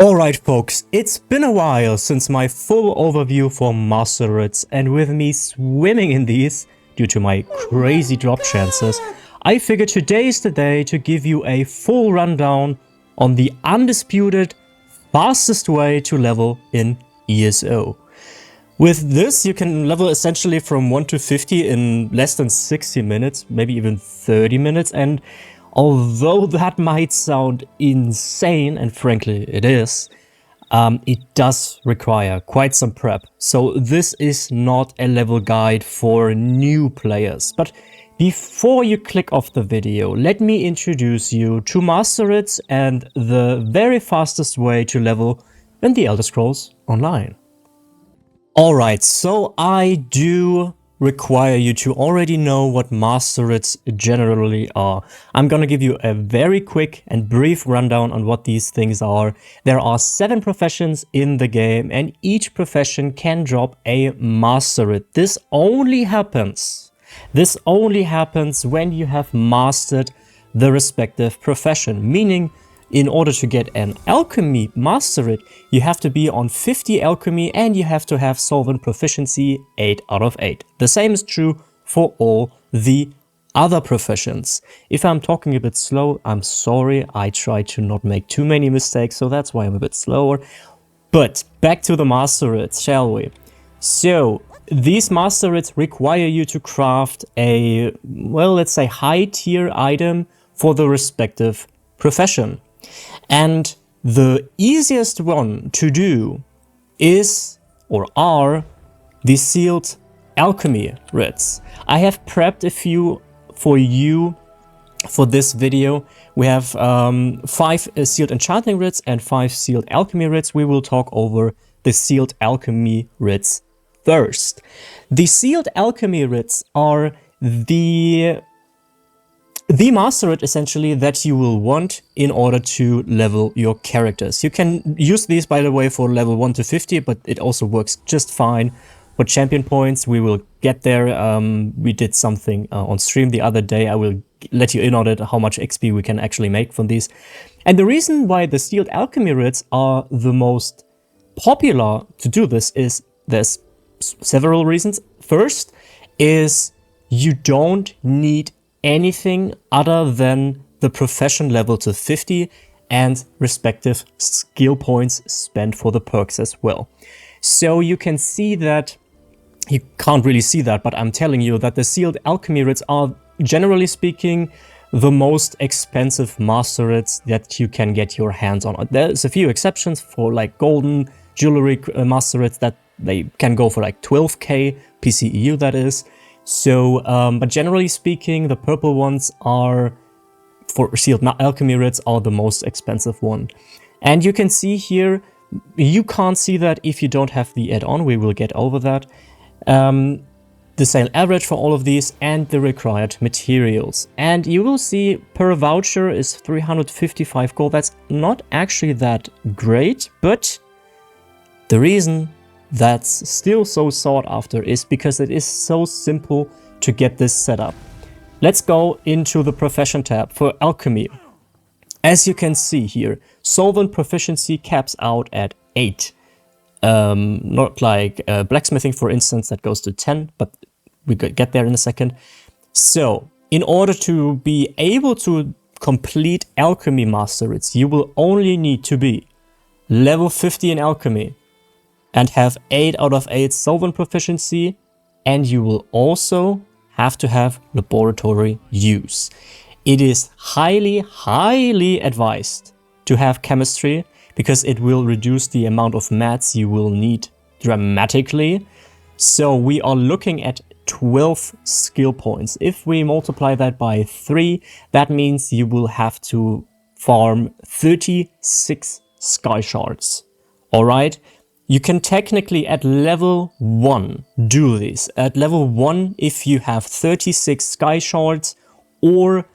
Alright folks, it's been a while since my full overview for Master Writs, and with me swimming in these due to my crazy drop chances, I figured today is the day to give you a full rundown on the undisputed fastest way to level in ESO. With this you can level essentially from 1 to 50 in less than 60 minutes, maybe even 30 minutes, and although that might sound insane, and frankly it is, it does require quite some prep. So this is not a level guide for new players. But before you click off the video, let me introduce you to Master Writs and the very fastest way to level in the Elder Scrolls Online. Alright, so I do require you to already know what Master Writs generally are. I'm gonna give you a very quick and brief rundown on what these things are. There are 7 professions in the game, and each profession can drop a Master Writ. This only happens when you have mastered the respective profession, meaning in order to get an Alchemy Master Writ, you have to be on 50 Alchemy and you have to have Solvent Proficiency 8 out of 8. The same is true for all the other professions. If I'm talking a bit slow, I'm sorry, I try to not make too many mistakes, so that's why I'm a bit slower. But back to the Master Writs, shall we? So, these Master Writs require you to craft a, well, let's say high tier item for the respective profession. And the easiest one to do is, or are, the sealed Alchemy Writs. I have prepped a few for you for this video. We have 5 sealed Enchanting Writs and 5 sealed Alchemy Writs. We will talk over the sealed Alchemy Writs first. The sealed Alchemy Writs are the Master Writ essentially that you will want in order to level your characters. You can use these, by the way, for level 1 to 50, but it also works just fine for champion points. We will get there. We did something on stream the other day. I will let you in on it, how much XP we can actually make from these. And the reason why the sealed Alchemy Writs are the most popular to do this is there's several reasons. First is you don't need anything other than the profession level to 50 and respective skill points spent for the perks as well. So you can see that, you can't really see that, but I'm telling you that the sealed Alchemy Writs are, generally speaking, the most expensive Master Writs that you can get your hands on. There's a few exceptions for like golden jewelry Master Writs that they can go for like 12k PCEU, that is. So, but generally speaking, the purple ones are, for sealed Alchemy Writs, are the most expensive one. And you can see here, you can't see that if you don't have the add-on, we will get over that. The sale average for all of these and the required materials. And you will see per voucher is 355 gold. That's not actually that great, but the reason that's still so sought after is because it is so simple to get this set up. Let's go into the profession tab for Alchemy. As you can see here, Solvent Proficiency caps out at 8. Not like blacksmithing, for instance, that goes to 10, but we could get there in a second. So, in order to be able to complete Alchemy Master Writs, you will only need to be level 50 in Alchemy and have 8 out of 8 Solvent Proficiency, and you will also have to have laboratory use. It is highly advised to have chemistry because it will reduce the amount of mats you will need dramatically. So we are looking at 12 skill points. If we multiply that by 3, that means you will have to farm 36 sky shards. Alright? You can technically at level 1 do this. At level 1, if you have 36 sky shards or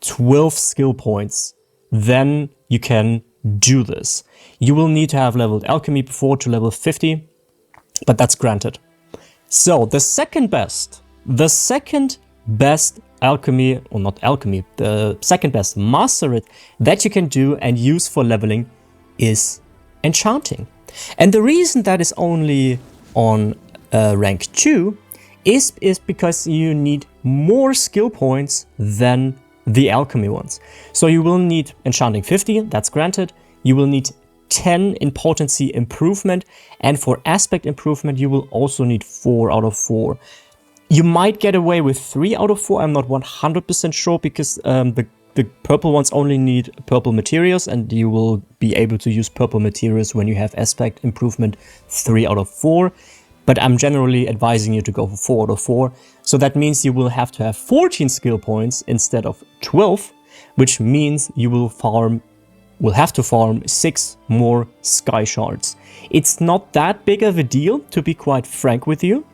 12 skill points, then you can do this. You will need to have leveled Alchemy before to level 50, but that's granted. So the second best Alchemy, or not Alchemy, the second best Master Writ that you can do and use for leveling is Enchanting. And the reason that is only on rank 2 is because you need more skill points than the Alchemy ones. So you will need Enchanting 50, that's granted. You will need 10 in potency improvement, and for aspect improvement you will also need 4 out of 4. You might get away with 3 out of 4, I'm not 100% sure, because the purple ones only need purple materials, and you will be able to use purple materials when you have aspect improvement 3 out of 4. But I'm generally advising you to go for 4 out of 4. So that means you will have to have 14 skill points instead of 12, which means you will have to farm 6 more sky shards. It's not that big of a deal, to be quite frank with you.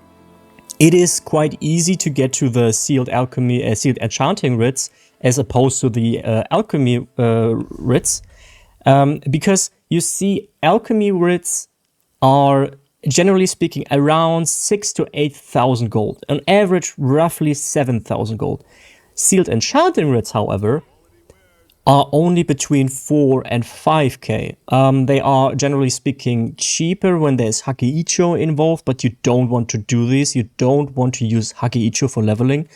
It is quite easy to get to the sealed alchemy, sealed enchanting writs as opposed to the alchemy writs, because you see, alchemy writs are generally speaking around 6,000 to 8,000 gold, on average roughly 7,000 gold. Sealed enchanting writs, however, are only between 4 and 5k. They are generally speaking cheaper when there's Haki-Icho involved, but you don't want to do this. You don't want to use Haki-Icho for leveling.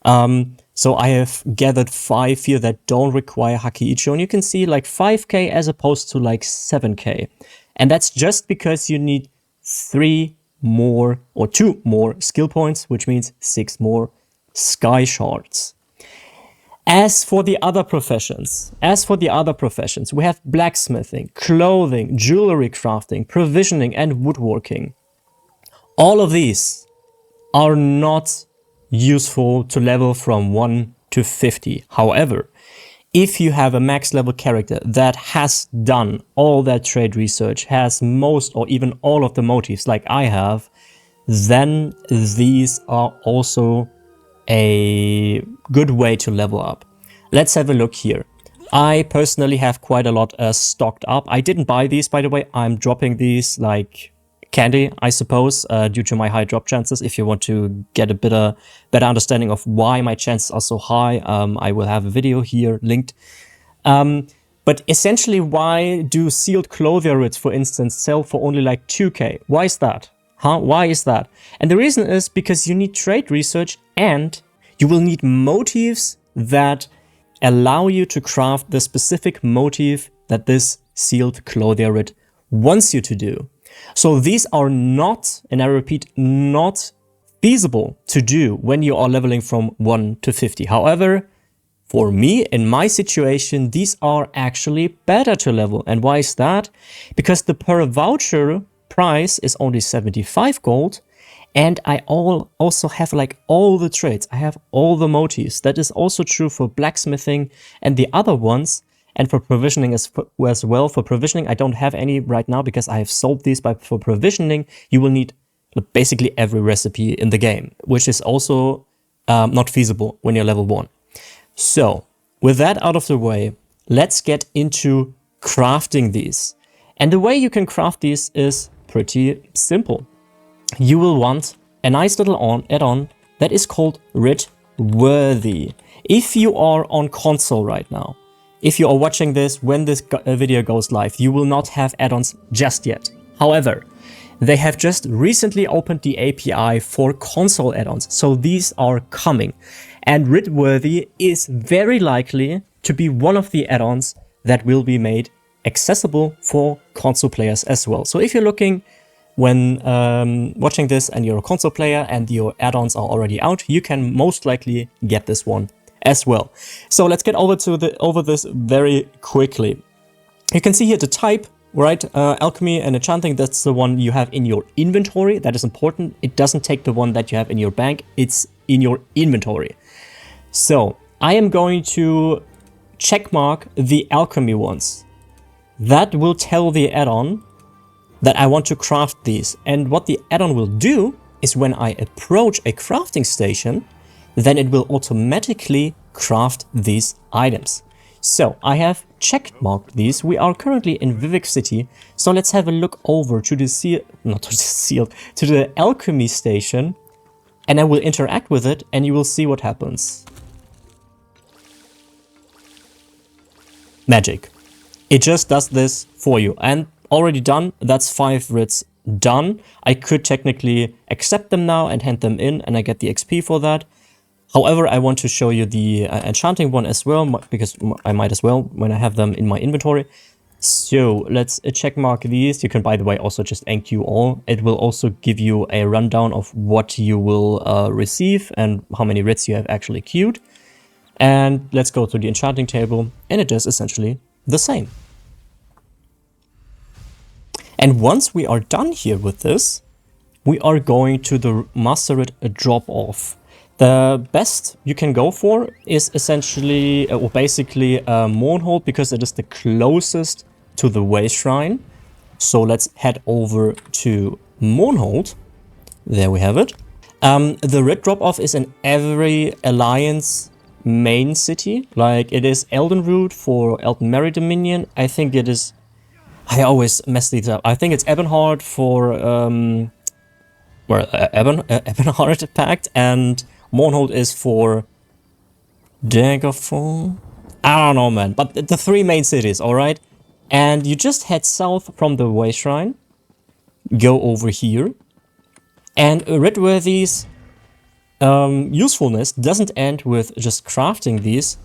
So I have gathered 5 here that don't require Haki-Icho, and you can see like 5k as opposed to like 7k. And that's just because you need 3 more or 2 more skill points, which means 6 more sky shards. As for the other professions, we have blacksmithing, clothing, jewelry crafting, provisioning, and woodworking. All of these are not useful to level from 1 to 50. However, if you have a max level character that has done all that trade research, has most or even all of the motives like I have, then these are also a good way to level up. Let's have a look here. I personally have quite a lot stocked up. I didn't buy these, by the way. I'm dropping these like candy, I suppose, due to my high drop chances. If you want to get a better understanding of why my chances are so high, I will have a video here linked. But essentially, why do sealed clothier writs, for instance, sell for only like 2k? Why is that? Why is that? And the reason is because you need trade research, and you will need motives that allow you to craft the specific motive that this sealed clothier writ wants you to do. So these are not, and I repeat, not feasible to do when you are leveling from 1 to 50. However, for me, in my situation, these are actually better to level. And why is that? Because the per voucher price is only 75 gold, and I also have like all the trades. I have all the motives. That is also true for blacksmithing and the other ones, and for provisioning as well. For provisioning, I don't have any right now because I have sold these, but for provisioning, you will need basically every recipe in the game, which is also not feasible when you're level 1. So, with that out of the way, let's get into crafting these. And the way you can craft these is pretty simple. You will want a nice little add-on that is called Writworthy. If you are on console right now, if you are watching this when this video goes live, you will not have add-ons just yet. However, they have just recently opened the API for console add-ons, so these are coming. And Writworthy is very likely to be one of the add-ons that will be made accessible for console players as well. So if you're looking when watching this and you're a console player and your add-ons are already out, you can most likely get this one as well. So let's get over this very quickly. You can see here the type, right? Alchemy and Enchanting, that's the one you have in your inventory. That is important. It doesn't take the one that you have in your bank. It's in your inventory. So I am going to checkmark the Alchemy ones. That will tell the add-on that I want to craft these. And what the add-on will do is when I approach a crafting station, then it will automatically craft these items. So I have checkmarked these. We are currently in Vivek City. So let's have a look over to the to the Alchemy station, and I will interact with it and you will see what happens. Magic. It just does this for you. And already done. That's 5 writs done. I could technically accept them now and hand them in, and I get the XP for that. However, I want to show you the enchanting one as well, because I might as well when I have them in my inventory. So let's check mark these. You can, by the way, also just enqueue all. It will also give you a rundown of what you will receive and how many writs you have actually queued. And let's go to the enchanting table, and it does essentially the same. And once we are done here with this, we are going to the Mastered drop-off. The best you can go for is essentially, or basically, Mournhold, because it is the closest to the Way Shrine. So let's head over to Mournhold. There we have it. The red drop-off is in every Alliance main city. Like, it is Eldenroot for Eldenmerry Dominion. I think it is... I always mess these up. I think it's Ebonheart for... Ebonheart Pact, and Mournhold is for Daggerfall. I don't know, man. But the 3 main cities, alright? And you just head south from the Way Shrine. Go over here. And Writworthy's usefulness doesn't end with just crafting these.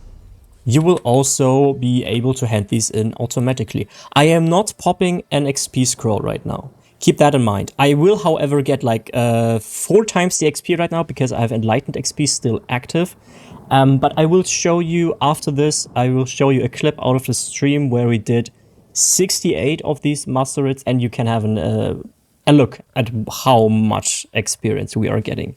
You will also be able to hand these in automatically. I am not popping an XP scroll right now. Keep that in mind. I will, however, get like 4 times the XP right now because I have Enlightened XP still active. But I will show you after this, I will show you a clip out of the stream where we did 68 of these Mastereds, and you can have a look at how much experience we are getting.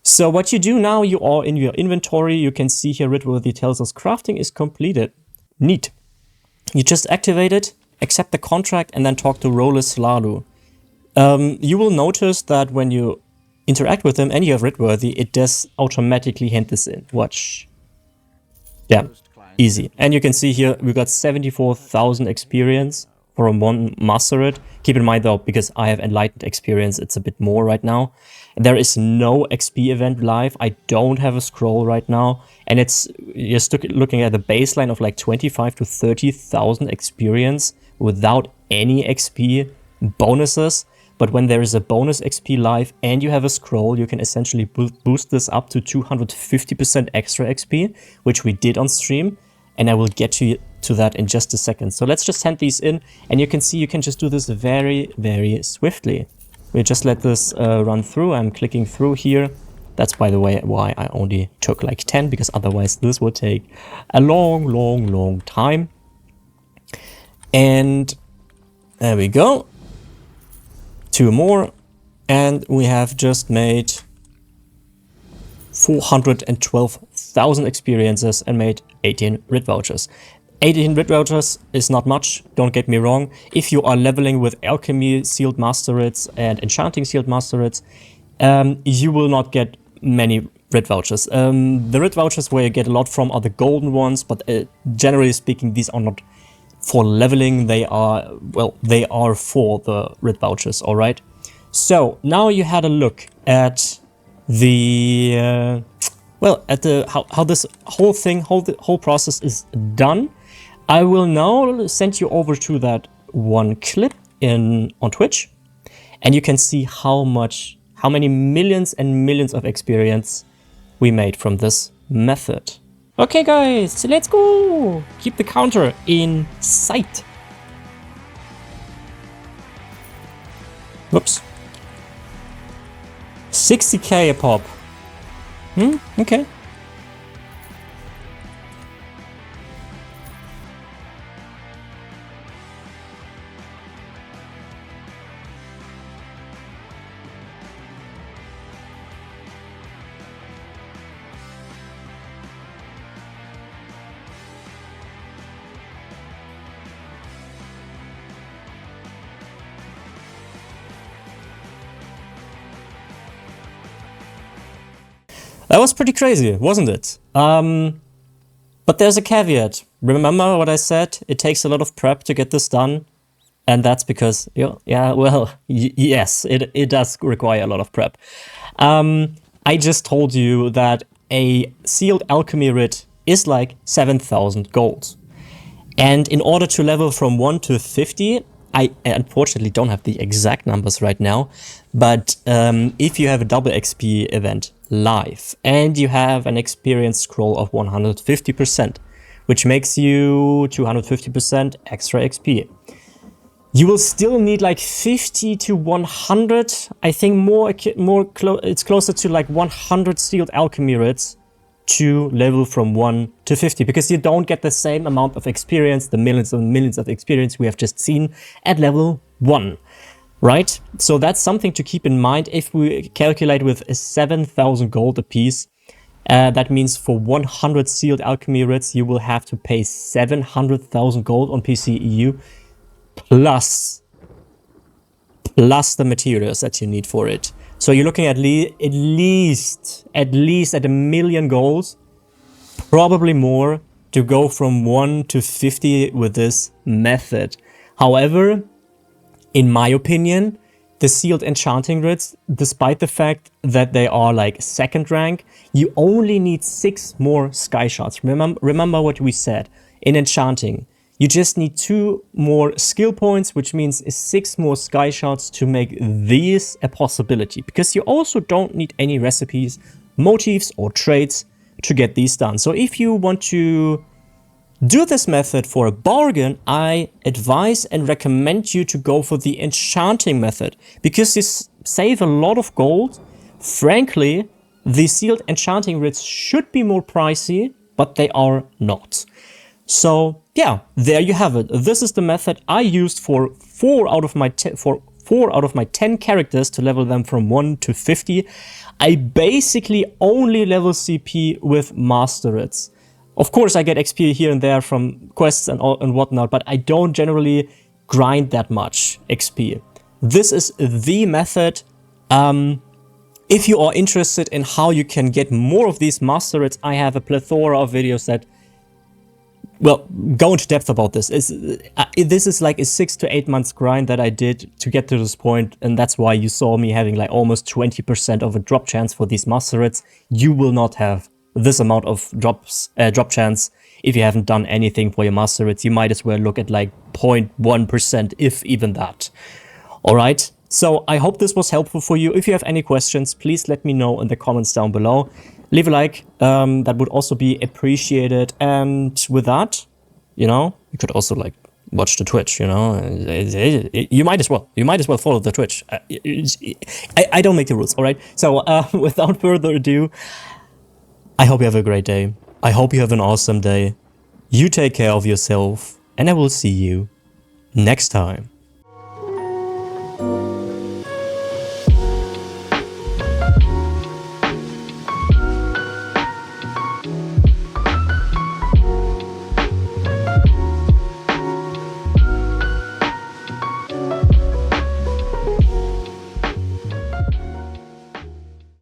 So what you do now, you are in your inventory. You can see here Writworthy tells us crafting is completed. Neat. You just activate it, accept the contract, and then talk to Rolus Slalu. You will notice that when you interact with him and you have Writworthy, it does automatically hand this in. Watch. Yeah, easy. And you can see here we got 74,000 experience for a 1 Mastered. Keep in mind though, because I have Enlightened experience, it's a bit more right now. There is no XP event live. I don't have a scroll right now. And it's just looking at the baseline of like 25 to 30,000 experience without any XP bonuses. But when there is a bonus XP live and you have a scroll, you can essentially boost this up to 250% extra XP, which we did on stream. And I will get to that in just a second. So let's just hand these in, and you can see you can just do this very, very swiftly. We just let this run through. I'm clicking through here. That's, by the way, why I only took like 10, because otherwise this would take a long, long, long time. And there we go. 2 more. And we have just made 412,000 experiences and made 18 writ vouchers. 18 writ vouchers is not much, don't get me wrong. If you are leveling with Alchemy sealed Mastereds and Enchanting sealed Mastereds, you will not get many writ vouchers. The writ vouchers where you get a lot from are the golden ones, but generally speaking, these are not for leveling. They are, well, they are for the writ vouchers, alright? So, now you had a look at the, well, at the how this whole thing, the whole process is done. I will now send you over to that one clip on Twitch, and you can see how many millions and millions of experience we made from this method. Okay guys, let's go! Keep the counter in sight. Whoops. 60k a pop. Okay. That was pretty crazy, wasn't it? But there's a caveat. Remember what I said? It takes a lot of prep to get this done. And that's because, yes, it does require a lot of prep. I just told you that a sealed alchemy writ is like 7,000 gold. And in order to level from 1 to 50, I unfortunately don't have the exact numbers right now, but if you have a double XP event live and you have an experience scroll of 150%, which makes you 250% extra XP, you will still need like 50 to 100, I think it's closer to like 100 sealed alchemy writs to level from 1 to 50, because you don't get the same amount of experience, the millions and millions of experience we have just seen at level 1, right? So that's something to keep in mind. If we calculate with 7,000 gold a piece, that means for 100 sealed alchemy writs, you will have to pay 700,000 gold on PC EU, plus the materials that you need for it. So you're looking at least at 1,000,000 gold, probably more, to go from 1 to 50 with this method. However, in my opinion, the sealed enchanting writs, despite the fact that they are like second rank, you only need 6 more sky shards. Remember what we said in enchanting. You just need 2 more skill points, which means 6 more sky shards to make these a possibility. Because you also don't need any recipes, motifs or traits to get these done. So if you want to do this method for a bargain, I advise and recommend you to go for the enchanting method, because you save a lot of gold. Frankly, the sealed enchanting writs should be more pricey, but they are not. So yeah, there you have it. This is the method I used for 4 out of my 10 characters to level them from 1 to 50. I basically only level CP with master writs. Of course, I get XP here and there from quests and whatnot, but I don't generally grind that much XP. This is the method. If you are interested in how you can get more of these master writs, I have a plethora of videos that, well, go into depth about this. This is like a 6 to 8 months grind that I did to get to this point, and that's why you saw me having like almost 20% of a drop chance for these master writs. You will not have this amount of drop chance if you haven't done anything for your master writs. You might as well look at like 0.1%, if even that. Alright, so I hope this was helpful for you. If you have any questions, please let me know in the comments down below. Leave a like, that would also be appreciated. And with that, you know, you could also like watch the Twitch, you know. You might as well follow the Twitch. I don't make the rules, alright? So without further ado, I hope you have a great day. I hope you have an awesome day. You take care of yourself, and I will see you next time.